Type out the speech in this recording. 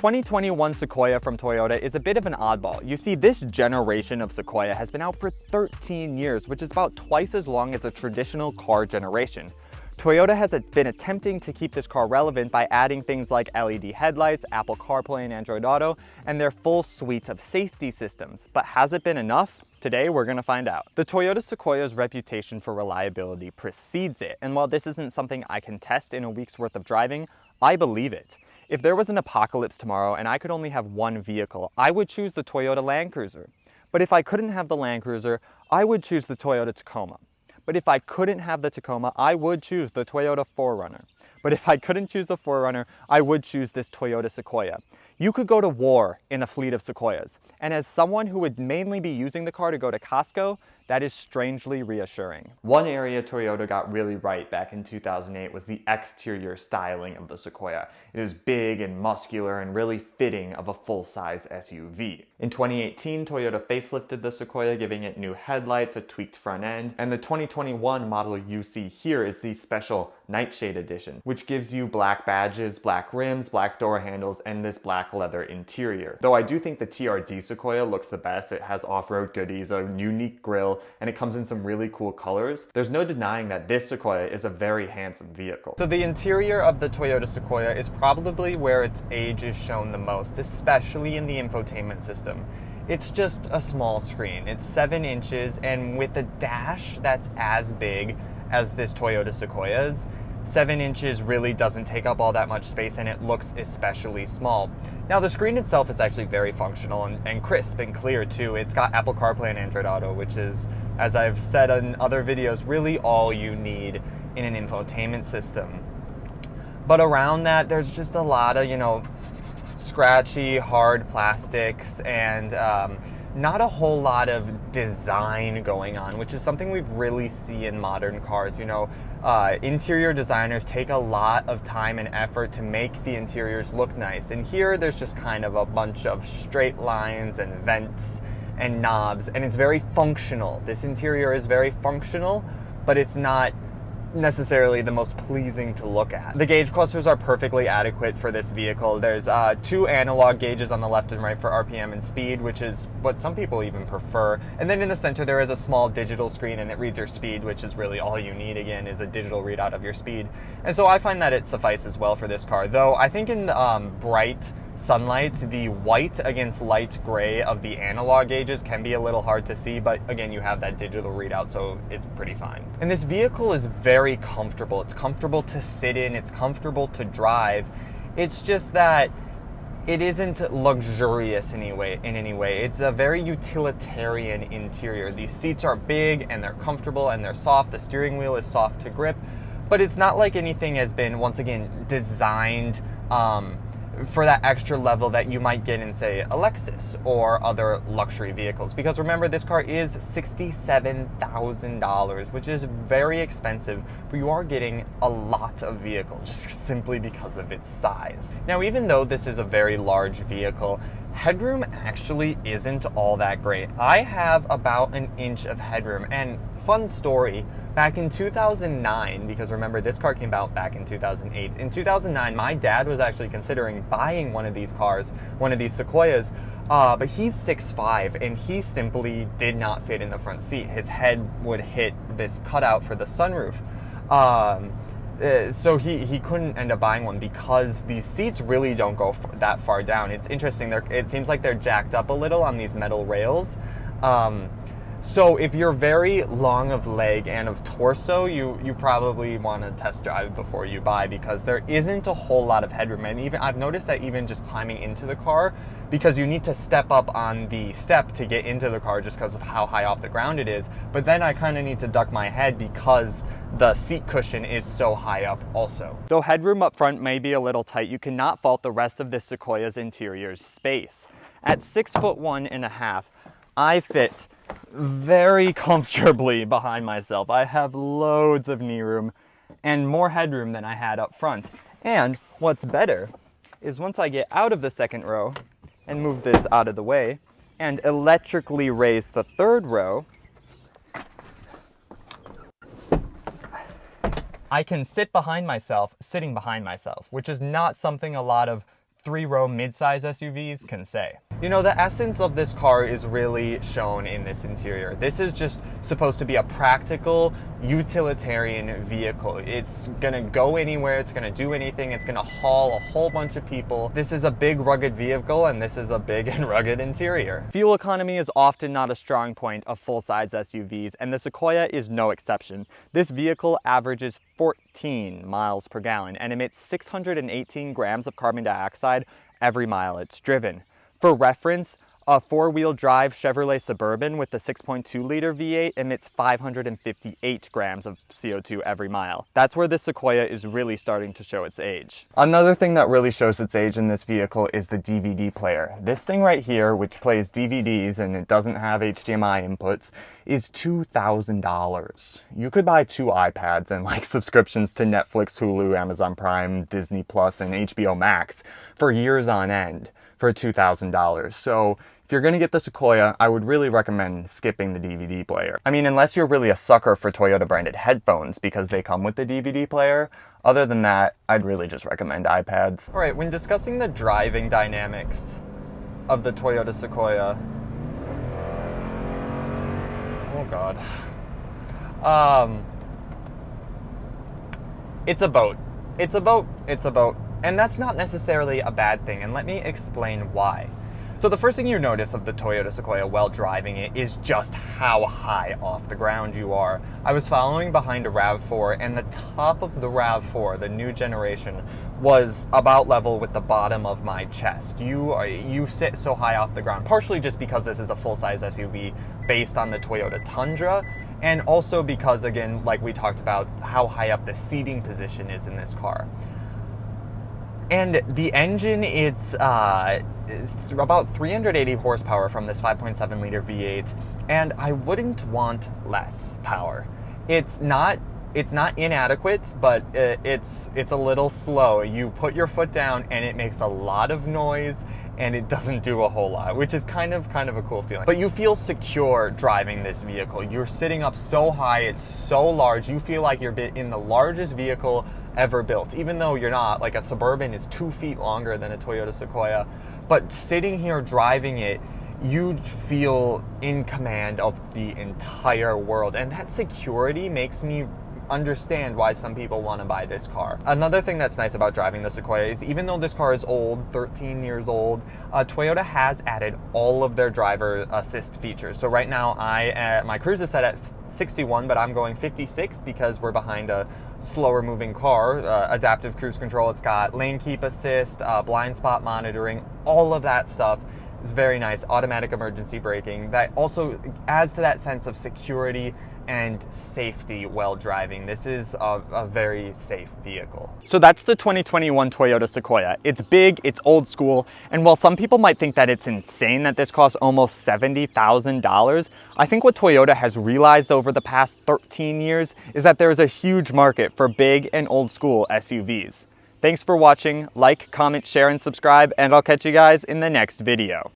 2021 Sequoia from Toyota is a bit of an oddball. You see, this generation of Sequoia has been out for 13 years, which is about twice as long as a traditional car generation. Toyota has been attempting to keep this car relevant by adding things like LED headlights, Apple CarPlay and Android Auto, and their full suite of safety systems. But has it been enough? Today, we're gonna find out. The Toyota Sequoia's reputation for reliability precedes it, and while this isn't something I can test in a week's worth of driving, I believe it. If there was an apocalypse tomorrow and I could only have one vehicle, I would choose the Toyota Land Cruiser. But if I couldn't have the Land Cruiser, I would choose the Toyota Tacoma. But if I couldn't have the Tacoma, I would choose the Toyota 4Runner. But if I couldn't choose the 4Runner, I would choose this Toyota Sequoia. You could go to war in a fleet of Sequoias. And as someone who would mainly be using the car to go to Costco, that is strangely reassuring. One area Toyota got really right back in 2008 was the exterior styling of the Sequoia. It is big and muscular and really fitting of a full-size SUV. In 2018, Toyota facelifted the Sequoia, giving it new headlights, a tweaked front end, and the 2021 model you see here is the special Nightshade Edition, which gives you black badges, black rims, black door handles, and this black leather interior. Though I do think the TRD Sequoia looks the best. It has off-road goodies, a unique grille, and it comes in some really cool colors. There's no denying that this Sequoia is a very handsome vehicle. So the interior of the Toyota Sequoia is probably where its age is shown the most, especially in the infotainment system. It's just a small screen. It's 7 inches, and with a dash that's as big as this Toyota Sequoia's, 7 inches really doesn't take up all that much space, and it looks especially small. Now, the screen itself is actually very functional and crisp and clear too. It's got Apple CarPlay and Android Auto, which is, as I've said in other videos, really all you need in an infotainment system. But around that, there's just a lot of, scratchy, hard plastics and not a whole lot of design going on, which is something we've really seen in modern cars. Interior designers take a lot of time and effort to make the interiors look nice. And here there's just kind of a bunch of straight lines and vents and knobs, and it's very functional. This interior is very functional, but it's not necessarily the most pleasing to look at. The gauge clusters are perfectly adequate for this vehicle. There's 2 analog gauges on the left and right for RPM and speed, which is what some people even prefer. And then in the center there is a small digital screen, and it reads your speed, which is really all you need, again, is a digital readout of your speed. And so I find that it suffices well for this car, though I think in bright sunlight, the white against light gray of the analog gauges can be a little hard to see, but again, you have that digital readout, so it's pretty fine. And this vehicle is very comfortable. It's comfortable to sit in, it's comfortable to drive. It's just that it isn't luxurious in any way. It's a very utilitarian interior. These seats are big and they're comfortable and they're soft. The steering wheel is soft to grip, but it's not like anything has been, once again, designed for that extra level that you might get in, say, a Lexus or other luxury vehicles. Because remember, this car is $67,000, which is very expensive, but you are getting a lot of vehicle just simply because of its size. Now, even though this is a very large vehicle, headroom actually isn't all that great. I have about 1 inch of headroom, and fun story, back in 2009, because remember this car came out back in 2008. In 2009, my dad was actually considering buying one of these cars, one of these Sequoias, but he's 6'5", and he simply did not fit in the front seat. His head would hit this cutout for the sunroof. So he couldn't end up buying one because these seats really don't go that far down. It's interesting, it seems like they're jacked up a little on these metal rails. So if you're very long of leg and of torso, you probably want to test drive before you buy, because there isn't a whole lot of headroom. And even I've noticed that even just climbing into the car, because you need to step up on the step to get into the car just because of how high off the ground it is. But then I kind of need to duck my head because the seat cushion is so high up also. Though headroom up front may be a little tight, you cannot fault the rest of this Sequoia's interior's space. At 6'1.5", I fit very comfortably behind myself. I have loads of knee room and more headroom than I had up front. And what's better is once I get out of the second row and move this out of the way and electrically raise the third row, I can sit behind myself, sitting behind myself, which is not something a lot of three-row mid-size SUVs can say. You know, the essence of this car is really shown in this interior. This is just supposed to be a practical, utilitarian vehicle. It's gonna go anywhere, it's gonna do anything, it's gonna haul a whole bunch of people. This is a big, rugged vehicle, and this is a big and rugged interior. Fuel economy is often not a strong point of full-size SUVs, and the Sequoia is no exception. This vehicle averages 14 miles per gallon and emits 618 grams of carbon dioxide every mile it's driven. For reference, a four-wheel drive Chevrolet Suburban with the 6.2 liter V8 emits 558 grams of CO2 every mile. That's where the Sequoia is really starting to show its age. Another thing that really shows its age in this vehicle is the DVD player. This thing right here, which plays DVDs and it doesn't have HDMI inputs, is $2,000. You could buy 2 iPads and like subscriptions to Netflix, Hulu, Amazon Prime, Disney Plus, and HBO Max for years on end for $2,000. So if you're gonna get the Sequoia, I would really recommend skipping the DVD player. I mean, unless you're really a sucker for Toyota branded headphones because they come with the DVD player. Other than that, I'd really just recommend iPads. All right, when discussing the driving dynamics of the Toyota Sequoia, oh God. It's a boat. It's a boat. It's a boat. And that's not necessarily a bad thing, and let me explain why. So the first thing you notice of the Toyota Sequoia while driving it is just how high off the ground you are. I was following behind a RAV4, and the top of the RAV4, the new generation, was about level with the bottom of my chest. You sit so high off the ground, partially just because this is a full-size SUV based on the Toyota Tundra, and also because, again, like we talked about, how high up the seating position is in this car. And the engine, it's about 380 horsepower from this 5.7 liter V8, and I wouldn't want less power. It's not inadequate, but it's a little slow. You put your foot down and it makes a lot of noise, and it doesn't do a whole lot, which is kind of a cool feeling. But you feel secure driving this vehicle. You're sitting up so high, it's so large, you feel like you're in the largest vehicle ever built, even though you're not. Like, a Suburban is 2 feet longer than a Toyota Sequoia, but sitting here driving it, you feel in command of the entire world, and that security makes me understand why some people want to buy this car. Another thing that's nice about driving the Sequoia is, even though this car is old, 13 years old, Toyota has added all of their driver assist features. So right now, my cruise is set at 61, but I'm going 56 because we're behind a slower moving car. Adaptive cruise control, it's got lane keep assist, blind spot monitoring, all of that stuff is very nice. Automatic emergency braking, that also adds to that sense of security and safety while driving. This is a very safe vehicle. So that's the 2021 Toyota Sequoia. It's big, it's old school, and while some people might think that it's insane that this costs almost $70,000, I think what Toyota has realized over the past 13 years is that there's a huge market for big and old school SUVs. Thanks for watching. Like, comment, share, and subscribe, and I'll catch you guys in the next video.